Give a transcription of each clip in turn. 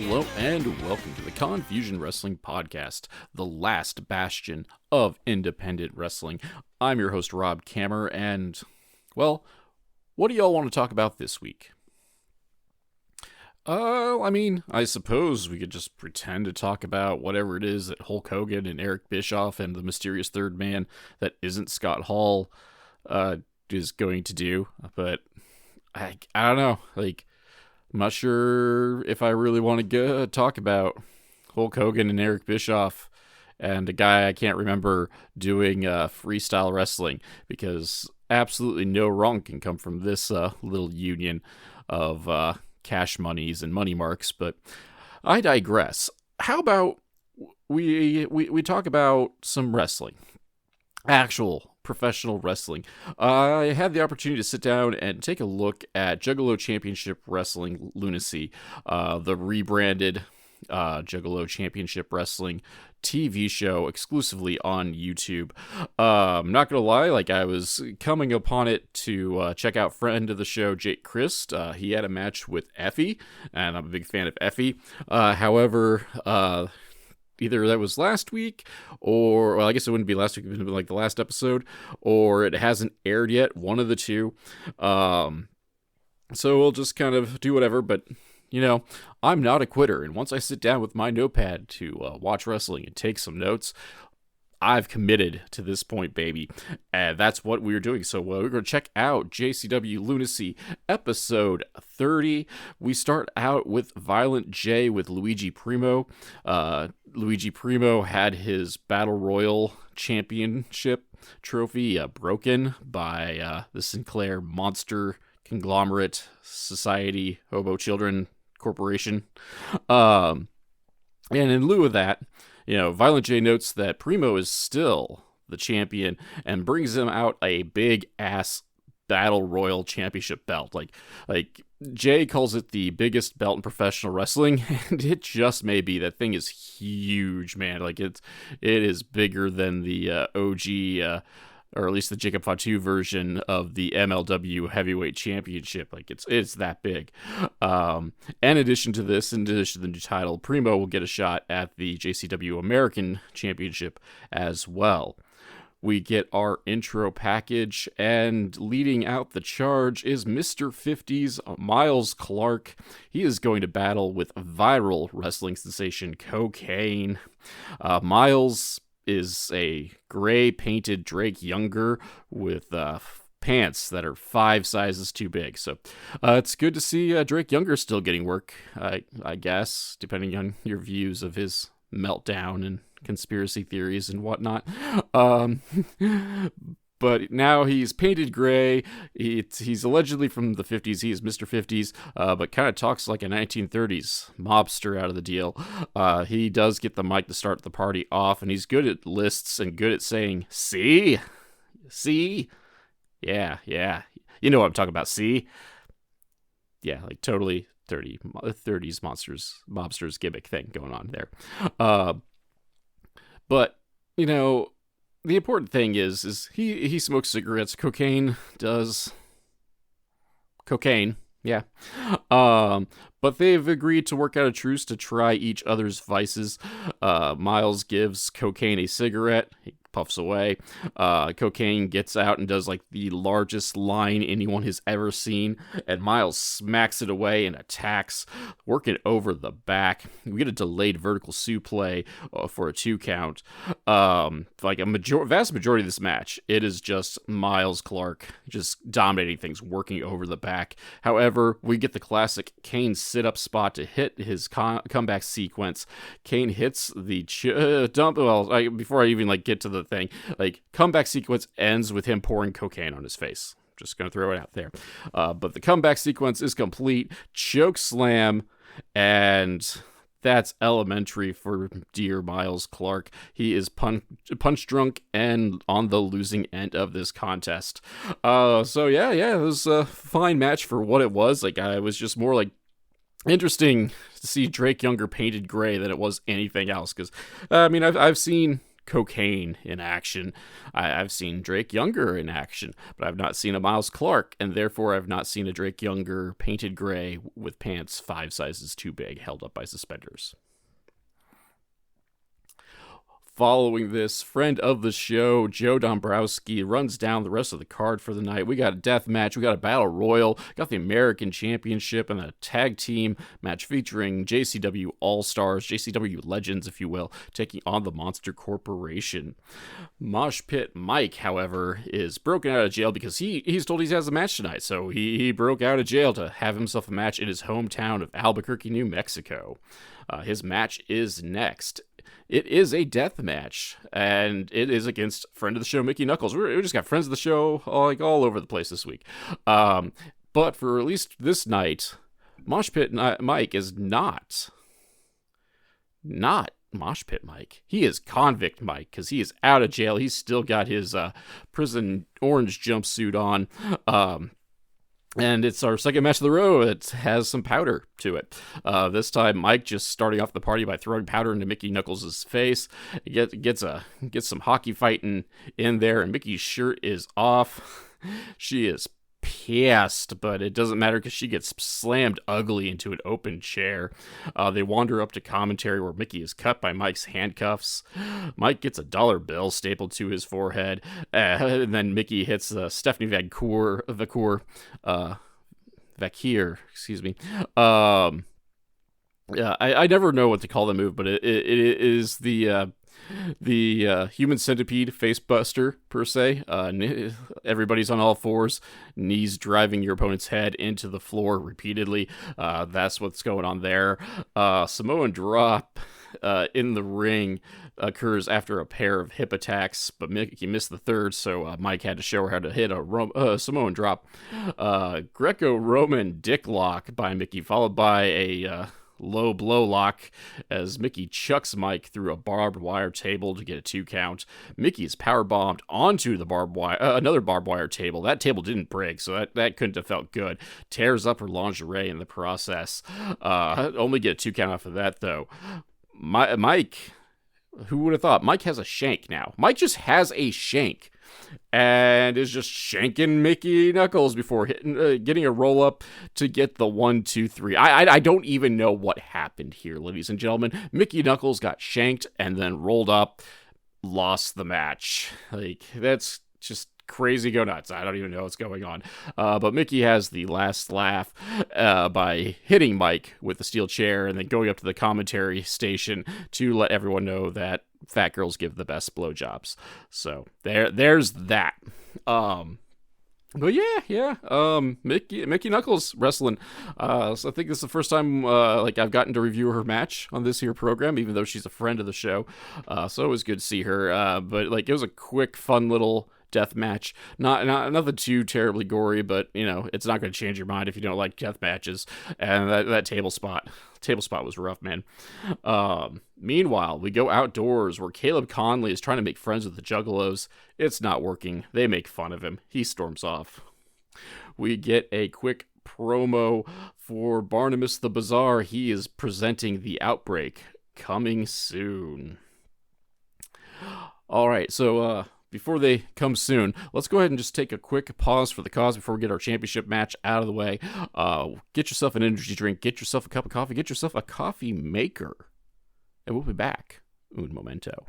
Hello and welcome to the Confusion Wrestling Podcast, the last bastion of independent wrestling. I'm your host, Rob Kammer, and, well, what do y'all want to talk about this week? I suppose we could just pretend to talk about whatever it is that Hulk Hogan and Eric Bischoff and the mysterious third man that isn't Scott Hall, is going to do, but I don't know, I'm not sure if I really want to talk about Hulk Hogan and Eric Bischoff and a guy I can't remember doing freestyle wrestling, because absolutely no wrong can come from this little union of cash monies and money marks. But I digress. How about we talk about some wrestling, actual professional wrestling. I had the opportunity to sit down and take a look at Juggalo Championship Wrestling Lunacy, the rebranded Juggalo Championship Wrestling TV show exclusively on YouTube. I'm not gonna lie, I was coming upon it to check out friend of the show, Jake Christ. He had a match with Effie, and I'm a big fan of Effie. However, either that was last week, or, well, I guess it wouldn't be last week, it would be the last episode, or it hasn't aired yet, one of the two. So we'll just kind of do whatever, but, I'm not a quitter, and once I sit down with my notepad to watch wrestling and take some notes, I've committed to this point, baby, and that's what we're doing. So we're going to check out JCW Lunacy episode 30. We start out with Violent J with Luigi Primo. Luigi Primo had his Battle Royal Championship trophy broken by the Sinclair Monster Conglomerate Society Hobo Children Corporation. And in lieu of that, Violent J notes that Primo is still the champion and brings him out a big ass Battle Royal Championship belt. Like Jay calls it the biggest belt in professional wrestling, and it just may be. That thing is huge, man. It is bigger than the OG, or at least the Jacob Fatu version of the MLW Heavyweight Championship. It's that big. In addition to this, in addition to the new title, Primo will get a shot at the JCW American Championship as well. We get our intro package, and leading out the charge is Mr. 50's Miles Clark. He is going to battle with viral wrestling sensation Cocaine. Miles is a gray painted Drake Younger with pants that are 5 sizes too big. So it's good to see Drake Younger still getting work, I guess, depending on your views of his meltdown and conspiracy theories and whatnot. But now he's painted gray. He's allegedly from the 50s. He is Mr. 50s, but kind of talks like a 1930s mobster out of the deal. He does get the mic to start the party off, and he's good at lists and good at saying, "See? See? Yeah. You know what I'm talking about, see?" Yeah, totally 30s mobsters gimmick thing going on there. But, the important thing is he smokes cigarettes. Cocaine does cocaine, yeah. But they've agreed to work out a truce to try each other's vices. Miles gives Cocaine a cigarette. He puffs away. Cocaine gets out and does the largest line anyone has ever seen, and Miles smacks it away and attacks, working over the back. We get a delayed vertical suplex for a 2 count. Vast majority of this match, it is just Miles Clark just dominating things, working over the back. However, we get the classic Kane sit-up spot to hit his comeback sequence. Kane hits the dump. Well, before I even get to the thing, comeback sequence ends with him pouring cocaine on his face. Just gonna throw it out there. But the comeback sequence is complete. Choke slam, and that's elementary for dear Miles Clark. He is punch drunk and on the losing end of this contest. So yeah, it was a fine match for what it was. I was just more interesting to see Drake Younger painted gray than it was anything else. Because I've seen cocaine in action. I've seen Drake Younger in action, but I've not seen a Miles Clark, and therefore I've not seen a Drake Younger painted gray with pants 5 sizes too big held up by suspenders. Following this, friend of the show, Joe Dombrowski, runs down the rest of the card for the night. We got a death match, we got a battle royal, got the American Championship, and a tag team match featuring JCW All-Stars, JCW Legends, if you will, taking on the Monster Corporation. Mosh Pit Mike, however, is broken out of jail because he's told he has a match tonight, so he broke out of jail to have himself a match in his hometown of Albuquerque, New Mexico. His match is next. It is a death match, and it is against friend of the show, Mickie Knuckles. We just got friends of the show all over the place this week. But for at least this night, Mosh Pit Mike is not Mosh Pit Mike. He is Convict Mike, because he is out of jail. He's still got his prison orange jumpsuit on. And it's our second match of the row. It has some powder to it. This time, Mike just starting off the party by throwing powder into Mickie Knuckles' face. He gets some hockey fighting in there, and Mickey's shirt is off. She is pissed, but it doesn't matter because she gets slammed ugly into an open chair. They wander up to commentary where Mickey is cut by Mike's handcuffs. Mike gets a dollar bill stapled to his forehead, and then Mickey hits Stephanie Vacur, excuse me. Yeah, I never know what to call the move, but it is the human centipede face buster, per se. Everybody's on all fours, knees driving your opponent's head into the floor repeatedly. That's what's going on there. Samoan drop in the ring occurs after a pair of hip attacks, but Mickey missed the third, so Mike had to show her how to hit a Samoan drop. Greco-Roman dick lock by Mickey, followed by a low blow lock as Mickey chucks Mike through a barbed wire table to get a 2 count. Mickey is power bombed onto the another barbed wire table. That table didn't break, so that couldn't have felt good. Tears up her lingerie in the process. Only get a 2 count off of that, though. Mike, who would have thought? Mike has a shank now. Mike just has a shank and is just shanking Mickie Knuckles before getting a roll up to get the 1, 2, 3. I don't even know what happened here, ladies and gentlemen. Mickie Knuckles got shanked and then rolled up, lost the match. Like, that's just crazy go nuts. I don't even know what's going on. But Mickey has the last laugh by hitting Mike with the steel chair and then going up to the commentary station to let everyone know that fat girls give the best blowjobs. So there's that. But yeah. Mickie Knuckles wrestling. So I think this is the first time I've gotten to review her match on this here program, even though she's a friend of the show. So it was good to see her. But it was a quick, fun little death match. Not nothing too terribly gory, but it's not going to change your mind if you don't like death matches. And that table spot was rough, man. Meanwhile, we go outdoors where Caleb Conley is trying to make friends with the Juggalos. It's not working. They make fun of him. He storms off. We get a quick promo for Barnabas the Bazaar. He is presenting The Outbreak, coming soon. All right, so before they come soon, let's go ahead and just take a quick pause for the cause before we get our championship match out of the way. Get yourself an energy drink, get yourself a cup of coffee, get yourself a coffee maker, and we'll be back. Un momento.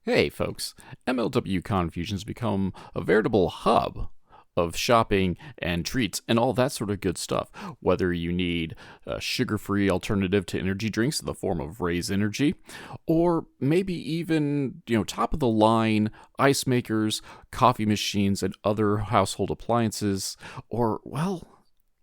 Hey, folks. MLW Confusion's become a veritable hub of shopping and treats and all that sort of good stuff. Whether you need a sugar-free alternative to energy drinks in the form of Raise Energy, or maybe even, top-of-the-line ice makers, coffee machines, and other household appliances, or, well,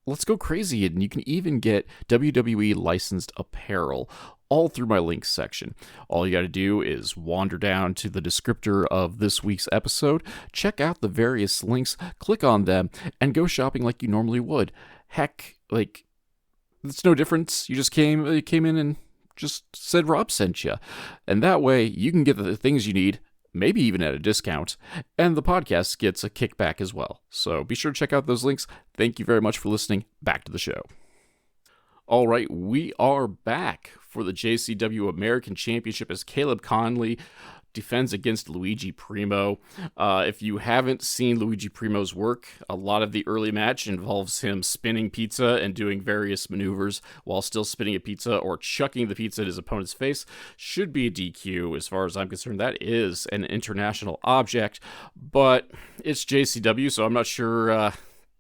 let's go crazy, and you can even get WWE licensed apparel, all through my links section. All you got to do is wander down to the descriptor of this week's episode, check out the various links, click on them, and go shopping like you normally would. Heck, it's no difference. You just came in and just said Rob sent you. And that way, you can get the things you need, maybe even at a discount, and the podcast gets a kickback as well. So be sure to check out those links. Thank you very much for listening. Back to the show. All right, we are back for the JCW American Championship as Caleb Conley defends against Luigi Primo. If you haven't seen Luigi Primo's work, a lot of the early match involves him spinning pizza and doing various maneuvers while still spinning a pizza or chucking the pizza at his opponent's face. Should be a DQ as far as I'm concerned. That is an international object, but it's JCW, so I'm not sure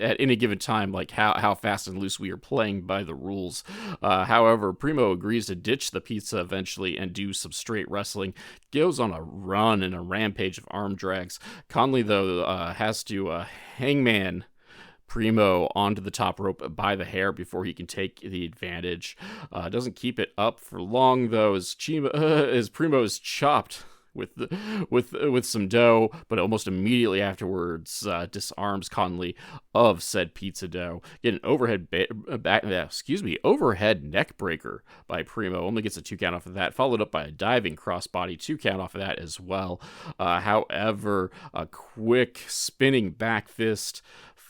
at any given time, like how fast and loose we are playing by the rules. However, Primo agrees to ditch the pizza eventually and do some straight wrestling. Goes on a run and a rampage of arm drags. Conley, though, has to hangman Primo onto the top rope by the hair before he can take the advantage. Doesn't keep it up for long, though, as Primo is chopped with some dough, but almost immediately afterwards disarms Conley of said pizza dough. Get an overhead overhead neck breaker by Primo. Only gets a 2 count off of that, followed up by a diving crossbody 2 count off of that as well. However, a quick spinning back fist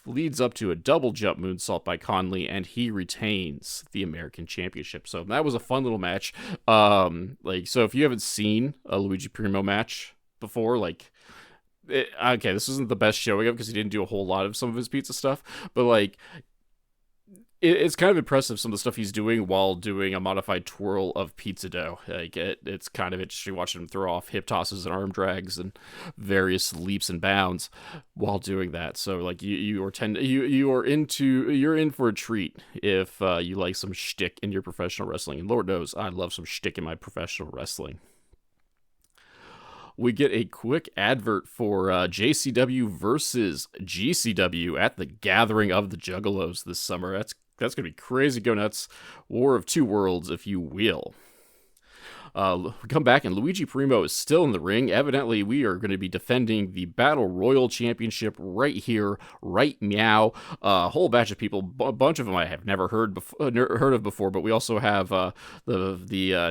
leads up to a double jump moonsault by Conley, and he retains the American Championship. So that was a fun little match. So if you haven't seen a Luigi Primo match before, this isn't the best showing of because he didn't do a whole lot of some of his pizza stuff, but it's kind of impressive some of the stuff he's doing while doing a modified twirl of pizza dough. It's kind of interesting watching him throw off hip tosses and arm drags and various leaps and bounds while doing that. So you're in for a treat if you like some shtick in your professional wrestling. And Lord knows I love some shtick in my professional wrestling. We get a quick advert for JCW versus GCW at the Gathering of the Juggalos this summer. That's going to be crazy. Go nuts. War of Two Worlds, if you will. We come back and Luigi Primo is still in the ring. Evidently, we are going to be defending the Battle Royal Championship right here, right meow. A whole batch of people, a bunch of them I have never heard of before, but we also have the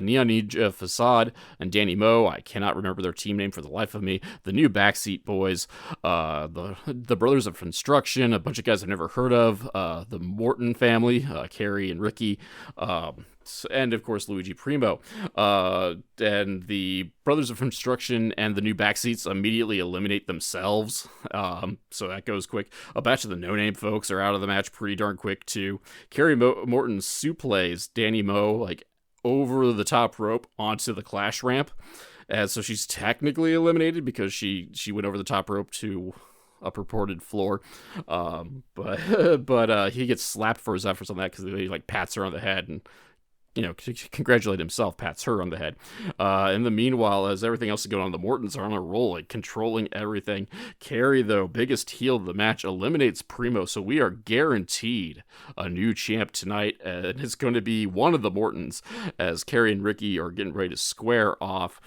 Neon Ninja Facade and Danny Moe. I cannot remember their team name for the life of me. The new Backseat Boys, the Brothers of Construction, a bunch of guys I've never heard of, the Morton family, Carrie and Ricky, and of course Luigi Primo. And the Brothers of Construction and the new Backseats immediately eliminate themselves. So that goes quick. A batch of the no-name folks are out of the match pretty darn quick too. Carrie Morton suplees Danny Moe over the top rope onto the Clash ramp. And so she's technically eliminated because she went over the top rope to a purported floor, but he gets slapped for his efforts on that because he pats her on the head and congratulate himself, pats her on the head. In the meanwhile, as everything else is going on, the Mortons are on a roll, controlling everything. Carrie, though, biggest heel of the match, eliminates Primo, so we are guaranteed a new champ tonight, and it's going to be one of the Mortons, as Carrie and Ricky are getting ready to square off.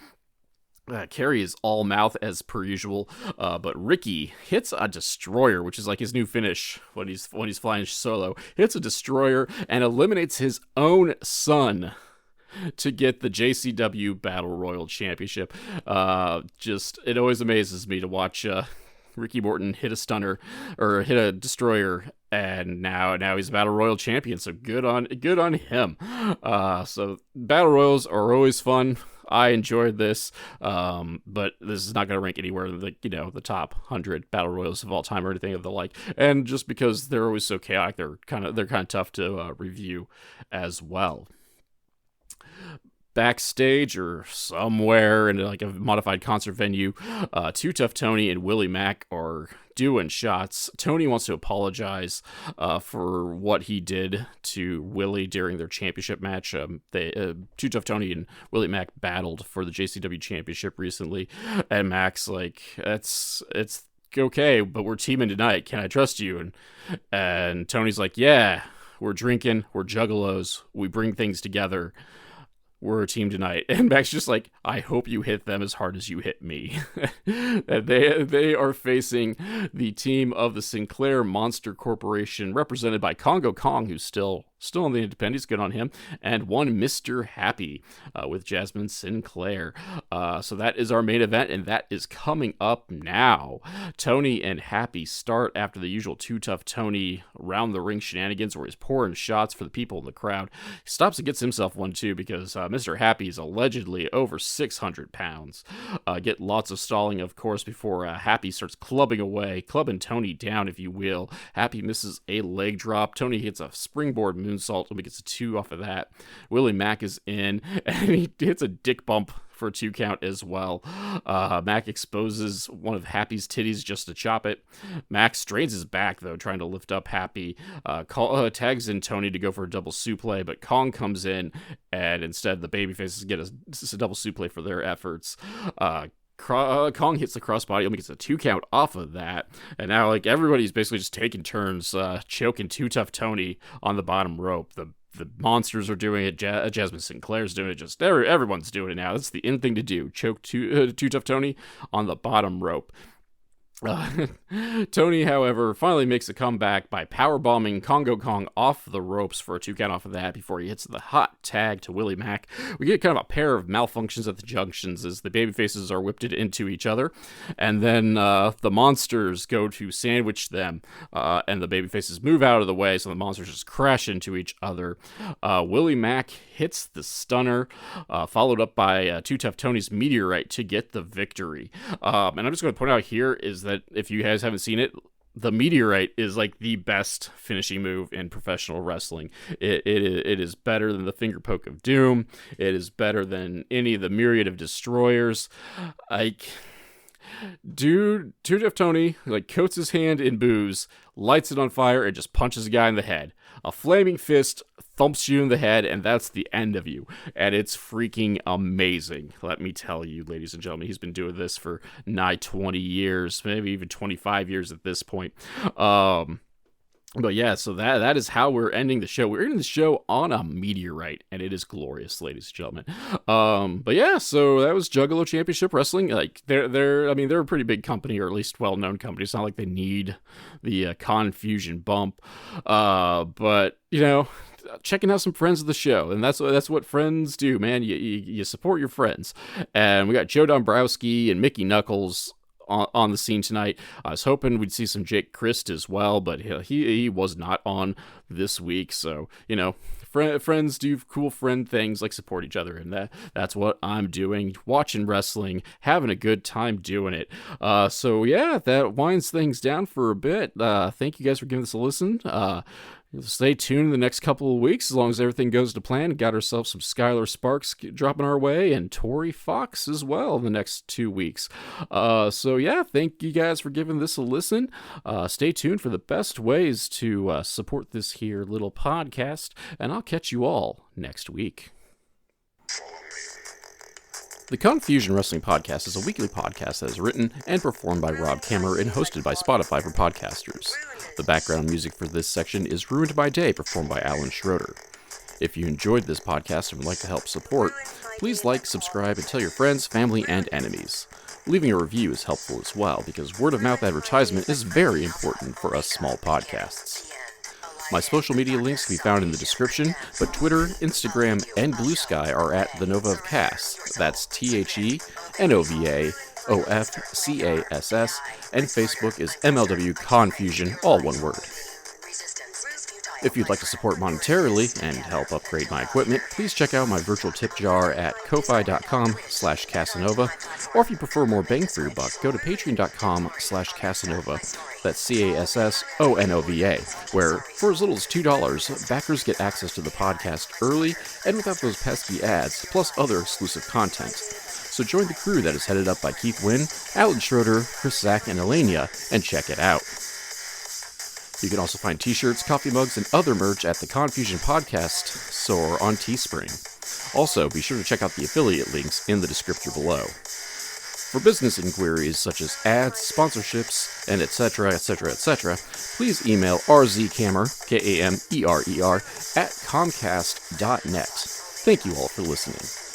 Carrie is all mouth as per usual, but Ricky hits a destroyer, which is his new finish when he's flying solo. Hits a destroyer and eliminates his own son to get the JCW Battle Royal Championship. It always amazes me to watch Ricky Morton hit a stunner or hit a destroyer, and now he's a Battle Royal champion. So good on him. So Battle Royals are always fun. I enjoyed this, but this is not going to rank anywhere in the top 100 Battle Royals of all time or anything of the like. And just because they're always so chaotic, they're kind of tough to review as well. Backstage or somewhere in a modified concert venue, Too Tough Tony and Willie Mack are doing shots. Tony wants to apologize for what he did to Willie during their championship match. Too Tough Tony and Willie Mack battled for the JCW Championship recently, and Mack's it's okay, but we're teaming tonight. Can I trust you? And Tony's yeah, we're drinking, we're juggalos, we bring things together. We're a team tonight. And Mack's just I hope you hit them as hard as you hit me. And they are facing the team of the Sinclair Monster Corporation, represented by Congo Kong, who's still still on the independents, good on him, and one Mr. Happy with Jasmine Sinclair. So that is our main event, and that is coming up now. Tony and Happy start after the usual Too Tough Tony round the ring shenanigans where he's pouring shots for the people in the crowd. He stops and gets himself one too because Mr. Happy is allegedly over 600 pounds. Get lots of stalling, of course, before Happy starts clubbing Tony down, if you will. Happy misses a leg drop. Tony hits a springboard moonsault and gets a 2 off of that. Willie Mack is in, and he hits a dick bump for a 2 count as well. Mack exposes one of Happy's titties just to chop it. Mack strains his back, though, trying to lift up Happy. Tags in Tony to go for a double suplex, but Kong comes in, and instead the babyfaces get a double suplex for their efforts. Kong hits the crossbody, only gets a 2 count off of that, and now everybody's basically just taking turns choking Too Tough Tony on the bottom rope. The monsters are doing it. Jasmine Sinclair's doing it. Just everyone's doing it now. That's the in thing to do. Choke Too Tough Tony on the bottom rope. Tony, however, finally makes a comeback by powerbombing Congo Kong off the ropes for a 2 count off of that before he hits the hot tag to Willie Mack. We get kind of a pair of malfunctions at the junctions as the babyfaces are whipped into each other, and then the monsters go to sandwich them, and the babyfaces move out of the way, so the monsters just crash into each other. Willie Mack hits the stunner, followed up by Too Tough Tony's meteorite to get the victory. And I'm just going to point out here is that if you guys haven't seen it, the meteorite is the best finishing move in professional wrestling. It is better than the finger poke of doom. It is better than any of the myriad of destroyers. Dude, Too Tough Tony coats his hand in booze, lights it on fire, and just punches a guy in the head. A flaming fist thumps you in the head, and that's the end of you. And it's freaking amazing. Let me tell you, ladies and gentlemen, he's been doing this for nigh 20 years, maybe even 25 years at this point. But yeah, so that is how we're ending the show. We're ending the show on a meteorite, and it is glorious, ladies and gentlemen. But yeah, so that was Juggalo Championship Wrestling. They're a pretty big company, or at least well-known company. It's not like they need the Confusion bump. But checking out some friends of the show, and that's what friends do, man. You support your friends, and we got Joe Dombrowski and Mickie Knuckles on the scene tonight. I was hoping we'd see some Jake Christ as well, but he was not on this week. So friends do cool friend things like support each other, and that's what I'm doing, watching wrestling, having a good time doing it. So yeah, that winds things down for a bit. Thank you guys for giving this a listen. Stay tuned the next couple of weeks as long as everything goes to plan. Got ourselves some Skylar Sparks dropping our way, and Tori Fox as well in the next 2 weeks. So yeah, thank you guys for giving this a listen. Stay tuned for the best ways to support this here little podcast, and I'll catch you all next week. The Confusion Wrestling Podcast is a weekly podcast that is written and performed by Rob Kammer and hosted by Spotify for podcasters. The background music for this section is Ruined by Day, performed by Alan Schroeder. If you enjoyed this podcast and would like to help support, please like, subscribe, and tell your friends, family, and enemies. Leaving a review is helpful as well, because word-of-mouth advertisement is very important for us small podcasts. My social media links can be found in the description, but Twitter, Instagram, and Blue Sky are at The Nova of Cass. That's TheNovaofCass, and Facebook is MLW Confusion, all one word. If you'd like to support monetarily and help upgrade my equipment, please check out my virtual tip jar at ko-fi.com/Casanova, or if you prefer more bang for your buck, go to patreon.com/Casanova, that's CASSONOVA, where for as little as $2, backers get access to the podcast early and without those pesky ads, plus other exclusive content. So join the crew that is headed up by Keith Wynn, Alan Schroeder, Chris Zach, and Elenia, and check it out. You can also find t-shirts, coffee mugs, and other merch at the Confusion Podcast store on Teespring. Also, be sure to check out the affiliate links in the description below. For business inquiries such as ads, sponsorships, and etc., please email rzkamer, Kamer, at comcast.net. Thank you all for listening.